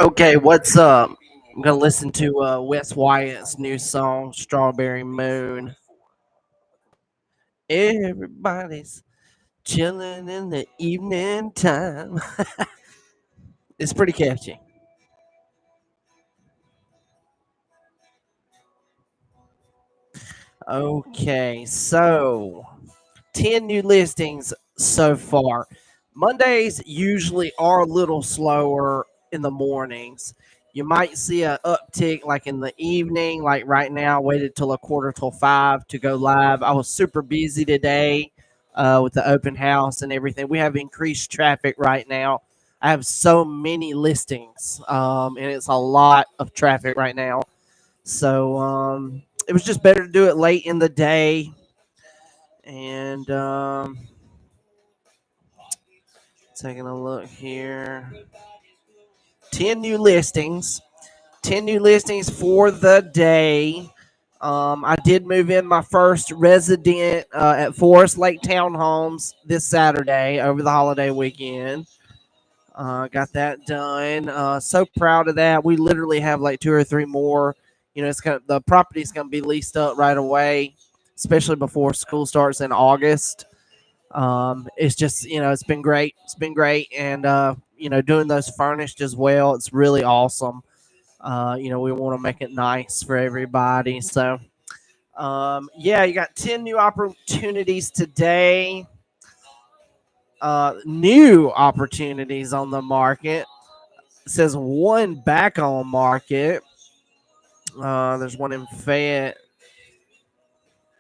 Okay, what's up? I'm gonna listen to Wes Wyatt's new song, "Strawberry Moon." Everybody's chilling in the evening time. It's pretty catchy. Okay, so 10 new listings so far. Mondays usually are a little slower in the mornings. You might see a uptick like in the evening, like right now. I waited till a quarter till 5 to go live. I was super busy today with the open house and everything. We have increased traffic right now. I have so many listings, and it's a lot of traffic right now. So it was just better to do it late in the day. And taking a look here, 10 new listings. 10 new listings for the day. I did move in my first resident at Forest Lake Townhomes this Saturday over the holiday weekend. Got that done. So proud of that. We literally have like two or three more. The property's gonna be leased up right away, especially before school starts in August. It's just it's been great. It's been great, and doing those furnished as well. It's really awesome. We want to make it nice for everybody. So, yeah, you got 10 new opportunities today. New opportunities on the market. It says one back on market. There's one in Fayette.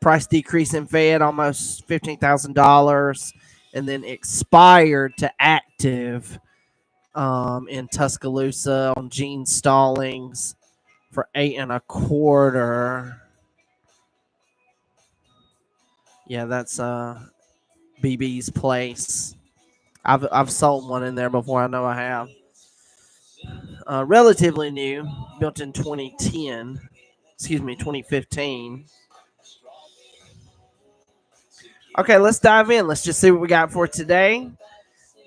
Price decrease in Fayette almost $15,000, and then expired to active in Tuscaloosa on Gene Stallings for 8 and a quarter. Yeah, that's BB's place. I've sold one in there before. I know I have. Relatively new, built in 2010. Excuse me, 2015. Okay, let's dive in. Let's just see what we got for today.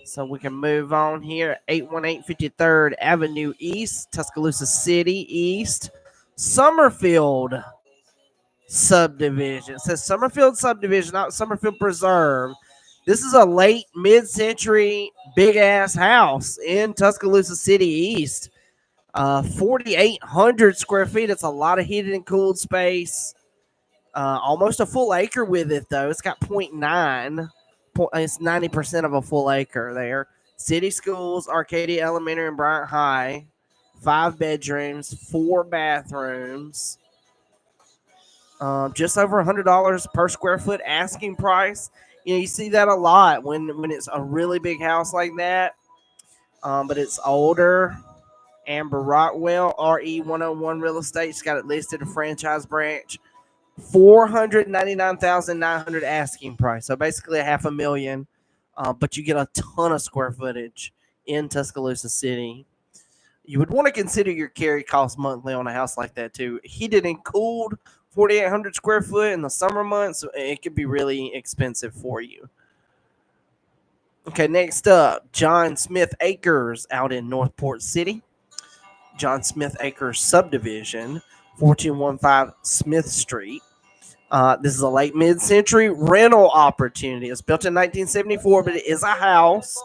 So we can move on here. 818 53rd Avenue East, Tuscaloosa City East, Summerfield subdivision. It says Summerfield subdivision, not Summerfield Preserve. This is a late mid-century big ass house in Tuscaloosa City East. 4,800 square feet. It's a lot of heated and cooled space. Almost a full acre with it though. It's got .9. It's 90% of a full acre there. City schools, Arcadia Elementary and Bryant High. 5 bedrooms, 4 bathrooms. Just over $100 per square foot asking price. You see that a lot when it's a really big house like that. But it's older. Amber Rockwell, RE101 Real Estate. She's got it listed, a franchise branch. 499,900 asking price. So basically a half a million. But you get a ton of square footage in Tuscaloosa City. You would want to consider your carry cost monthly on a house like that too. Heated and cooled, 4,800 square foot in the summer months. It could be really expensive for you. Okay, next up, John Smith Acres out in Northport City. John Smith Acres subdivision, 1415 Smith Street. This is a late mid-century rental opportunity. It's built in 1974, but it is a house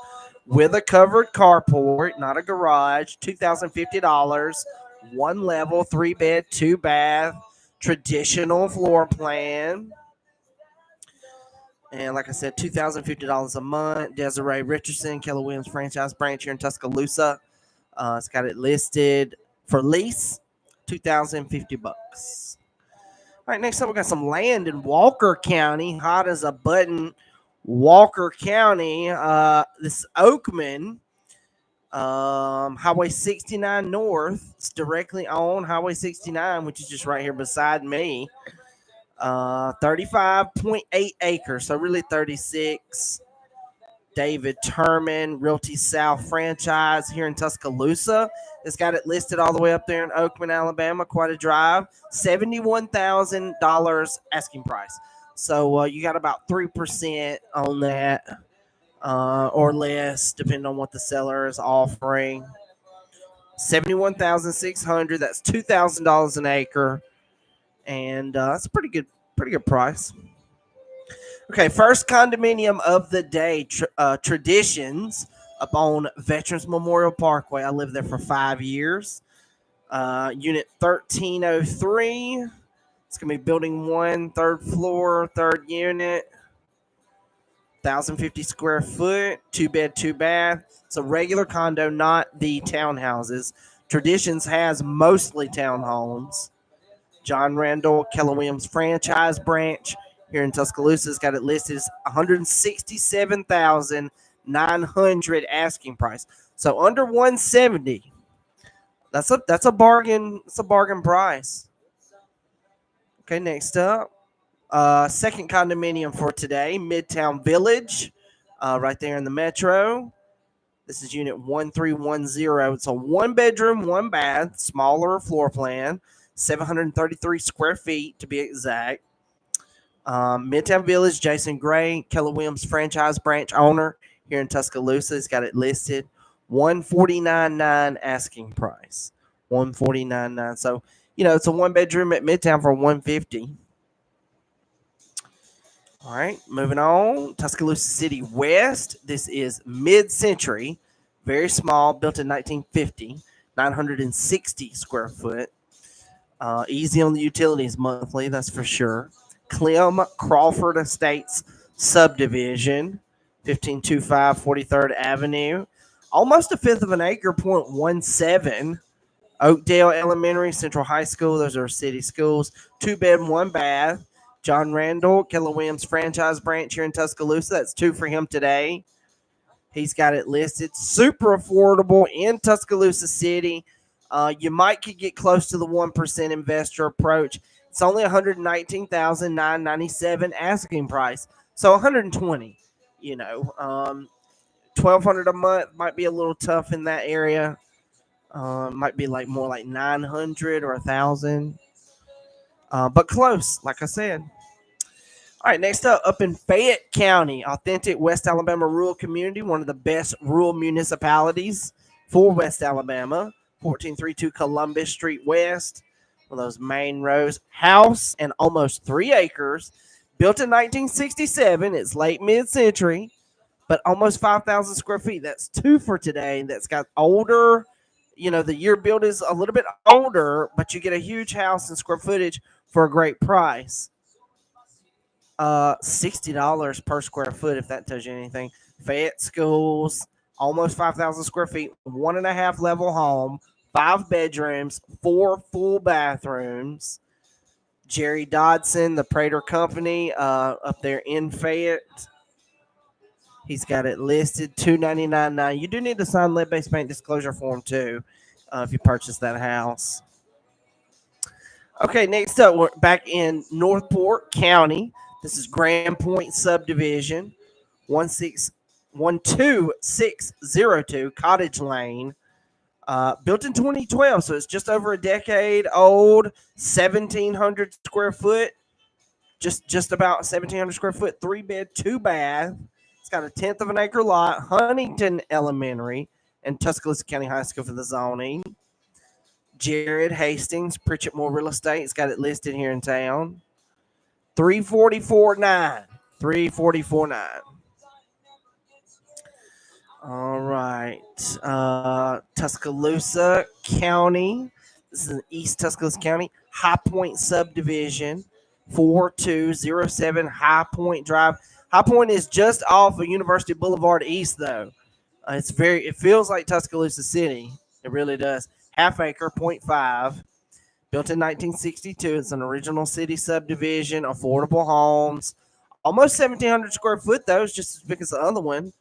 with a covered carport, not a garage. $2,050, one level, 3 bed, 2 bath, traditional floor plan. And like I said, $2,050 a month. Desiree Richardson, Keller Williams franchise branch here in Tuscaloosa. It's got it listed for lease, $2,050. All right, next up, we got some land in Walker County, hot as a button. Walker County, this is Oakman, Highway 69 North. It's directly on Highway 69, which is just right here beside me. 35.8 acres, so really 36. David Turman, Realty South franchise here in Tuscaloosa. It's got it listed all the way up there in Oakman, Alabama. Quite a drive. $71,000 asking price. So you got about 3% on that or less, depending on what the seller is offering. $71,600. That's $2,000 an acre, and that's a pretty good price. Okay, first condominium of the day, Traditions, up on Veterans Memorial Parkway. I lived there for 5 years. Unit 1303. It's going to be building 1, third floor, third unit. 1,050 square foot, 2 bed, 2 bath. It's a regular condo, not the townhouses. Traditions has mostly townhomes. John Randall, Keller Williams franchise branch here in Tuscaloosa has got it listed as $167,900 asking price. So under 170. That's a bargain. It's a bargain price. Okay, next up, second condominium for today, Midtown Village, right there in the metro. This is unit 1310. It's a 1-bedroom, 1 bath, smaller floor plan, 733 square feet to be exact. Midtown Village, Jason Gray, Keller Williams franchise branch owner here in Tuscaloosa. He's got it listed $149,900 asking price. $149,900. So, it's a 1-bedroom at Midtown for $150,000. All right, moving on. Tuscaloosa City West. This is mid-century, very small, built in 1950, 960 square foot. Easy on the utilities monthly, that's for sure. Clem, Crawford Estates subdivision, 1525 43rd Avenue. Almost a fifth of an acre, .17. Oakdale Elementary, Central High School. Those are city schools. 2 bed, 1 bath. John Randall, Keller Williams franchise branch here in Tuscaloosa. That's 2 for him today. He's got it listed. Super affordable in Tuscaloosa City. You might could get close to the 1% investor approach. It's only $119,997 asking price. So $120. $1,200 a month might be a little tough in that area. Might be more like $900 or $1,000. But close, like I said. All right, next up in Fayette County, authentic West Alabama rural community, one of the best rural municipalities for West Alabama. 1432 Columbus Street West, one of those main roads. House and almost 3 acres, built in 1967. It's late mid-century, but almost 5,000 square feet. That's 2 for today. That's got older. The year build is a little bit older, but you get a huge house and square footage for a great price. $60 per square foot, if that tells you anything. Fayette Schools, almost 5,000 square feet, 1.5 level home, 5 bedrooms, 4 full bathrooms. Jerry Dodson, the Prater Company, up there in Fayette. He's got it listed $299,900. You do need to sign lead-based bank disclosure form too, if you purchase that house. Okay, next up, we're back in Northport County. This is Grand Pointe subdivision, 12602 Cottage Lane. Built in 2012, so it's just over a decade old. 1,700 square foot, just about 1,700 square foot. 3 bed, 2 bath. It's got a 1/10 of an acre lot. Huntington Elementary and Tuscaloosa County High School for the zoning. Jared Hastings, Pritchett Moore Real Estate. It's got it listed here in town. $344,900. $344,900. All right. Tuscaloosa County. This is in East Tuscaloosa County. Highpointe subdivision, 4207 Highpointe Drive. Highpointe is just off of University Boulevard East, though. It feels like Tuscaloosa City. It really does. Half acre, .5. Built in 1962. It's an original city subdivision, affordable homes. Almost 1,700 square foot, though. It's just as big as the other one.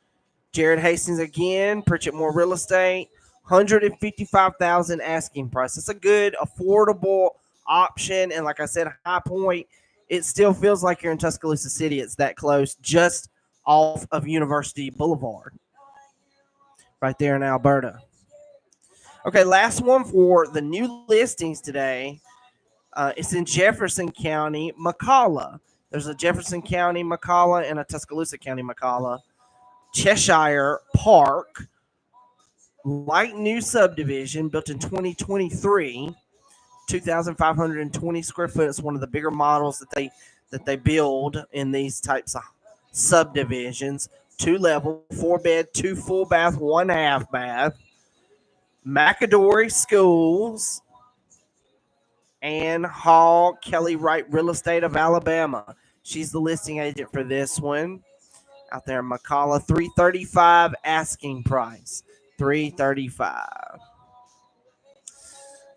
Jared Hastings again, Pritchett Moore Real Estate, $155,000 asking price. It's a good, affordable option. And like I said, Highpointe, it still feels like you're in Tuscaloosa City. It's that close, just off of University Boulevard, right there in Alberta. Okay, last one for the new listings today. It's in Jefferson County, McCalla. There's a Jefferson County McCalla and a Tuscaloosa County McCalla. Cheshire Park, Light new subdivision built in 2023, 2,520 square foot. It's one of the bigger models that they build in these types of subdivisions. 2 level, 4 bed, 2 full bath, 1 half bath. McAdory Schools and Hall Kelly Wright Real Estate of Alabama. She's the listing agent for this one out there in McCalla. 335 asking price. 335.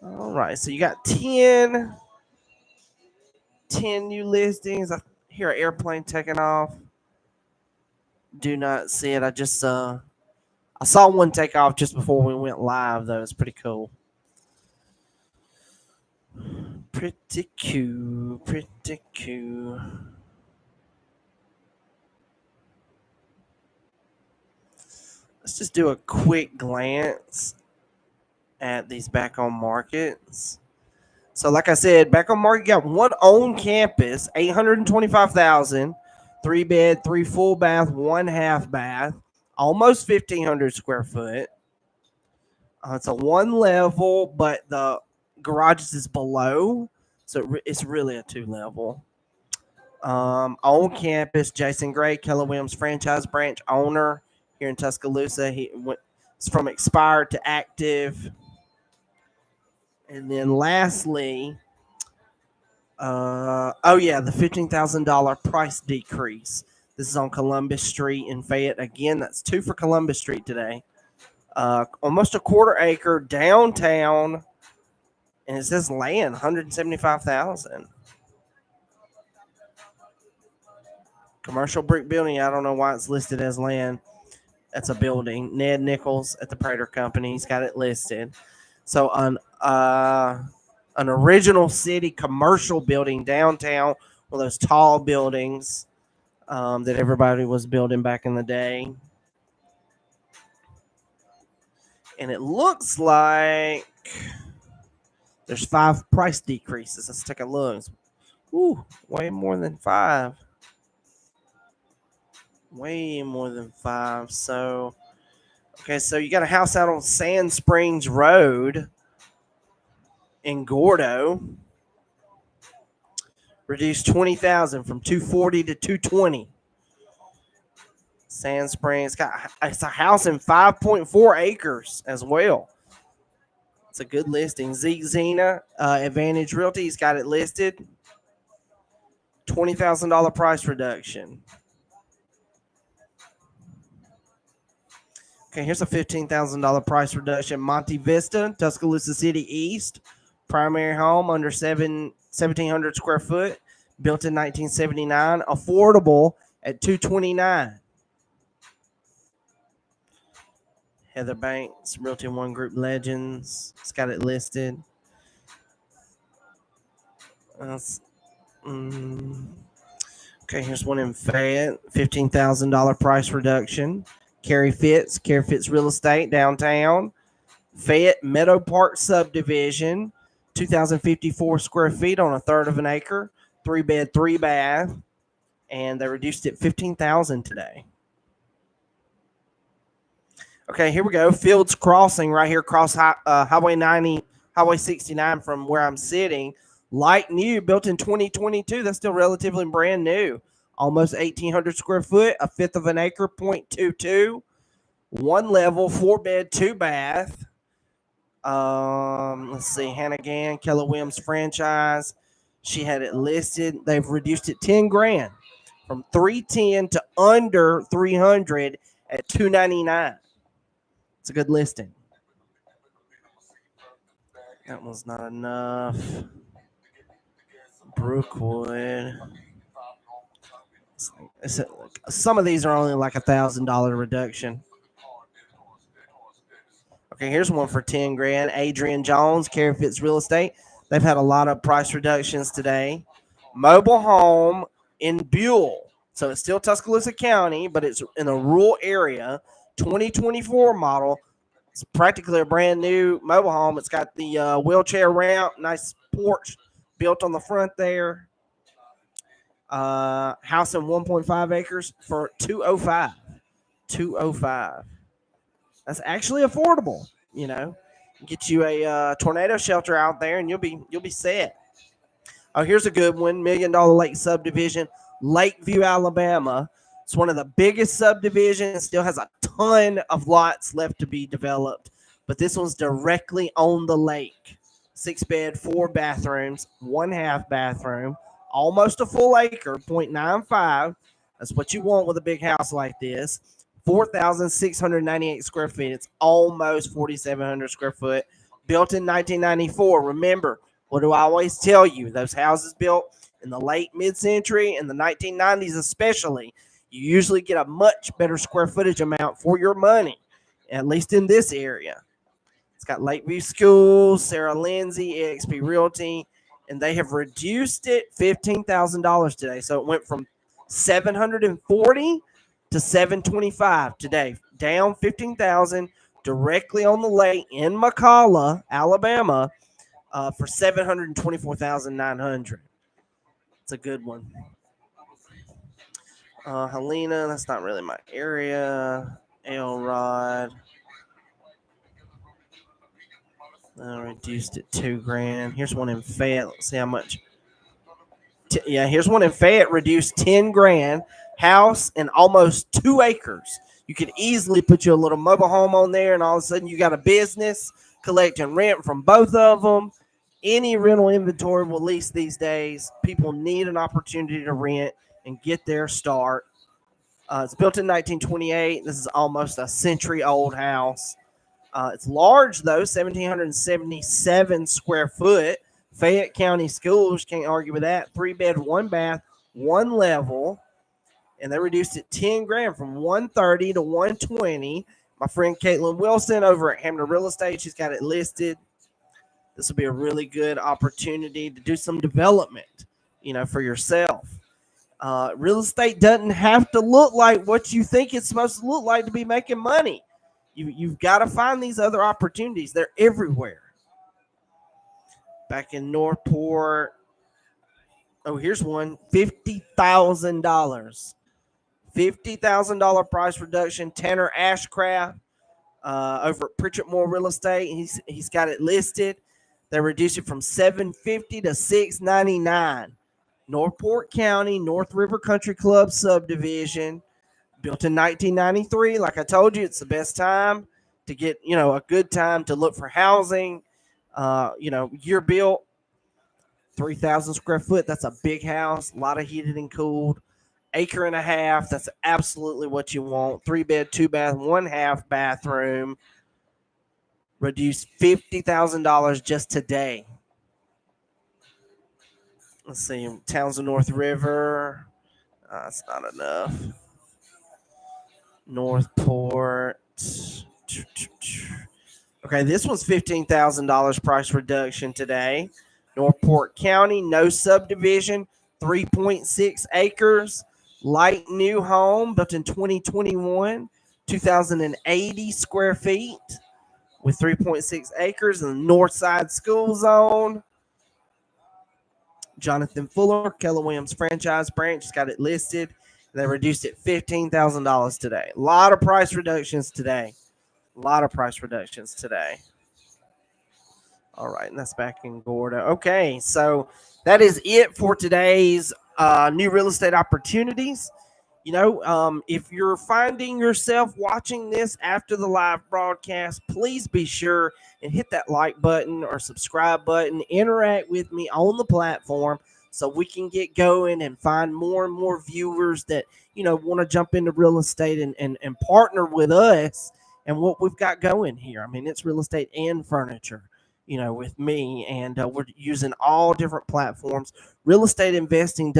All right, so you got 10 new listings. I hear an airplane taking off. Do not see it. I saw one take off just before we went live, though. It's pretty cool. Pretty cool. Pretty cool. Let's just do a quick glance at these back on markets. So, like I said, back on market, got one on campus, 825,000, 3 bed, 3 full bath, 1 half bath, almost 1,500 square foot. It's a 1 level, but the garages is below, so it's really a 2 level. On campus, Jason Gray, Keller Williams franchise branch owner here in Tuscaloosa. It's from expired to active. And then lastly, the $15,000 price decrease. This is on Columbus Street in Fayette. Again, that's 2 for Columbus Street today. Almost a quarter acre downtown, and it says land, 175,000. Commercial brick building. I don't know why it's listed as land. That's a building. Ned Nichols at the Prater Company. He's got it listed. So an original city commercial building downtown, one of those tall buildings that everybody was building back in the day. And it looks like there's 5 price decreases. Let's take a look. Ooh, way more than 5. Way more than 5. So, okay, so you got a house out on Sand Springs Road in Gordo. Reduced 20,000 from 240 to 220. Sand Springs it's a house in 5.4 acres as well. It's a good listing. Zeke Zena, Advantage Realty's got it listed. $20,000 price reduction. Okay, here's a $15,000 price reduction. Monte Vista, Tuscaloosa City East. Primary home under 1,700 square foot. Built in 1979. Affordable at $229. Heather Banks, Realty One Group Legends. It's got it listed. Okay, here's one in Fayette. $15,000 price reduction. Carrie Fitz Real Estate downtown. Fayette Meadow Park subdivision. 2,054 square feet on 1/3 of an acre. 3 bed, 3 bath. And they reduced it $15,000 today. Okay, here we go. Fields Crossing right here across Highway 90, Highway 69 from where I'm sitting. Light new, built in 2022. That's still relatively brand new. Almost 1,800 square foot, 1/5 of an acre, 0.22. 1 level, 4 bed, 2 bath. Let's see, Hannigan, Keller Williams franchise. She had it listed. They've reduced it $10,000 from $310 to under $300 at $299. It's a good listing. That was not enough. Brookwood. Some of these are only like $1,000 reduction. Okay, here's one for $10,000. Adrian Jones, Carrie Fitz Real Estate. They've had a lot of price reductions today. Mobile home in Buell. So it's still Tuscaloosa County, but it's in a rural area. 2024 model. It's practically a brand new mobile home. It's got the wheelchair ramp, nice porch built on the front there. House in 1.5 acres for $205. $205. That's actually affordable. Get you a tornado shelter out there, and you'll be set. Oh, here's a good one: $1 million lake subdivision, Lakeview, Alabama. It's one of the biggest subdivisions. It still has a ton of lots left to be developed, but this one's directly on the lake. 6 bed, 4 bathrooms, 1/2 bathroom, almost a full acre, 0.95. That's what you want with a big house like this. 4,698 square feet. It's almost 4,700 square foot. Built in 1994. Remember, what do I always tell you? Those houses built in the late mid-century and the 1990s especially, you usually get a much better square footage amount for your money, at least in this area. It's got Lakeview Schools, Sarah Lindsay, EXP Realty, and they have reduced it $15,000 today. So it went from 740 to 725 today, down 15,000 directly on the lake in McCalla, Alabama, for 724,900. It's a good one. Helena, that's not really my area. Elrod, reduced it $2,000. Here's one in Fayette. Let's see how much. Here's one in Fayette, reduced $10,000. House and almost 2 acres. You could easily put you a little mobile home on there, and all of a sudden you got a business collecting rent from both of them. Any rental inventory will lease these days. People need an opportunity to rent and get their start. It's built in 1928. This is almost a century-old house. It's large, though, 1,777 square foot. Fayette County Schools, can't argue with that. 3 bed, 1 bath, 1 level. And they reduced it $10,000 from 130 to 120. My friend Caitlin Wilson over at Hamner Real Estate, she's got it listed. This will be a really good opportunity to do some development, for yourself. Real estate doesn't have to look like what you think it's supposed to look like to be making money. You've got to find these other opportunities. They're everywhere. Back in Northport. Oh, here's one. $50,000. $50,000 price reduction. Tanner Ashcraft over at Pritchett Moore Real Estate. He's got it listed. They reduced it from $750 to $699. Northport County, North River Country Club subdivision, built in 1993. Like I told you, it's the best time to get, a good time to look for housing. Year built, 3,000 square foot. That's a big house, a lot of heated and cooled. 1.5 acres. That's absolutely what you want. 3 bed, 2 bath, 1/2 bathroom. Reduced $50,000 just today. Let's see, Towns of North River. That's not enough. Northport. Okay, this one's $15,000 price reduction today. Northport County, no subdivision, 3.6 acres. Light new home, built in 2021, 2,080 square feet with 3.6 acres in the North Side School Zone. Jonathan Fuller, Keller Williams franchise branch, has got it listed. They reduced it $15,000 today. A lot of price reductions today. All right, and that's back in Gorda. Okay, so that is it for today's new real estate opportunities. If you're finding yourself watching this after the live broadcast, please be sure and hit that like button or subscribe button. Interact with me on the platform so we can get going and find more and more viewers that, want to jump into real estate and partner with us and what we've got going here. I mean, it's real estate and furniture, with me, and we're using all different platforms. Real estate investing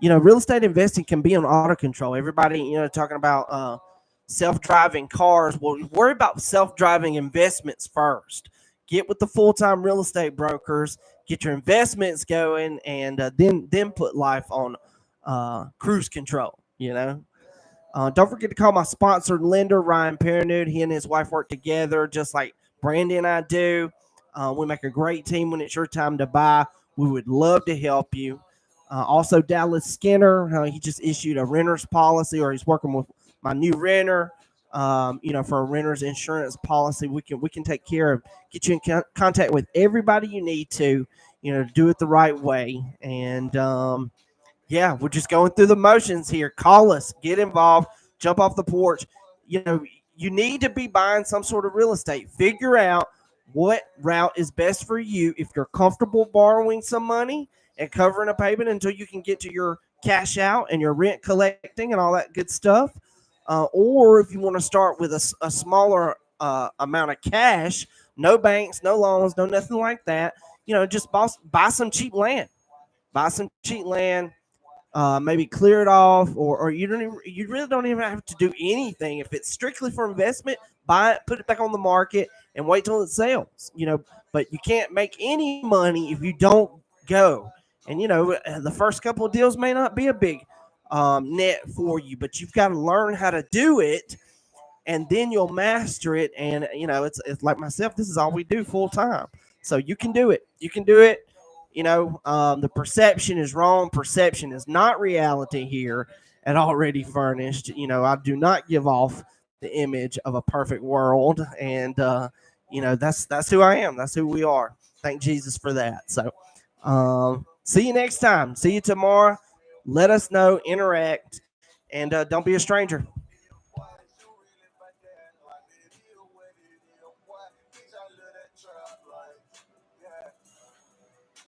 real estate investing can be on auto control. Everybody, talking about self-driving cars. Well, worry about self-driving investments first. Get with the full-time real estate brokers. Get your investments going, and then put life on cruise control. Don't forget to call my sponsored lender, Ryan Perrenoud. He and his wife work together, just like Brandy and I do. We make a great team when it's your time to buy. We would love to help you. Also, Dallas Skinner, he just issued a renter's policy, or he's working with my new renter. for a renter's insurance policy. We can take care of, get you in contact with everybody you need to, do it the right way. And yeah, we're just going through the motions here. Call us, get involved, jump off the porch. You need to be buying some sort of real estate. Figure out what route is best for you. If you're comfortable borrowing some money and covering a payment until you can get to your cash out and your rent collecting and all that good stuff, or if you want to start with a smaller amount of cash, no banks, no loans, no nothing like that. Just buy some cheap land. Buy some cheap land, maybe clear it off, or you really don't even have to do anything. If it's strictly for investment, buy it, put it back on the market, and wait till it sells. But you can't make any money if you don't go. And the first couple of deals may not be a big net for you, but you've got to learn how to do it, and then you'll master it. And it's like myself. This is all we do full time, so you can do it. You can do it. The perception is wrong. Perception is not reality here at Already Furnished. I do not give off the image of a perfect world, and that's who I am. That's who we are. Thank Jesus for that. So, see you next time. See you tomorrow. Let us know. Interact, and don't be a stranger.